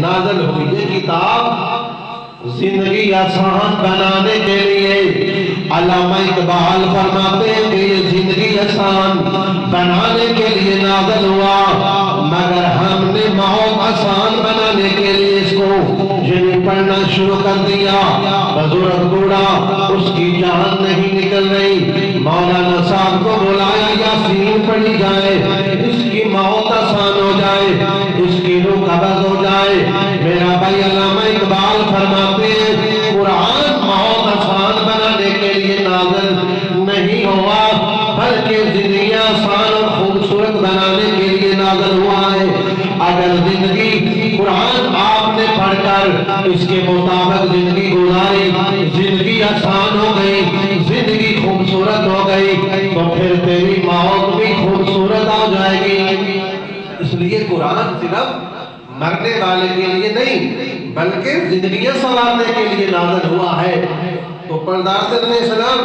نازل ہوئی. یہ کتاب زندگی آسان بنانے کے لیے. علامہ اقبال فرماتے ہیں کہ یہ زندگی آسان بنانے کے لیے نازل ہوا، مگر ہم نے موت آسان بنانے کے لیے اس کو یعنی پڑھنا شروع کر دیا. بزرگ بوڑھا اس کی جان نہیں نکل رہی، مولانا صاحب کو بلایا یاسین پڑھی جائے، اس کی موت آسان ہو جائے، اس کی روح قبض ہو جائے. میرا بھائی علامہ اقبال فرماتے ہیں قرآن موت آسان بنانے کے لیے نازل نہیں ہوا، بلکہ زندگی آسان اور خوبصورت بنانے کے لیے نازل ہوا ہے. اگر زندگی قرآن آپ نے پڑھ کر اس کے مطابق زندگی گزاری، زندگی آسان ہو گئی، زندگی خوبصورت ہو گئی، تو پھر تیری موت بھی خوبصورت ہو جائے گی. اس لیے قرآن صرف مرنے والے کے لیے نہیں بلکہ زندگیاں سنوارنے کے لیے نازل ہوا ہے. تو پردہ علیہ السلام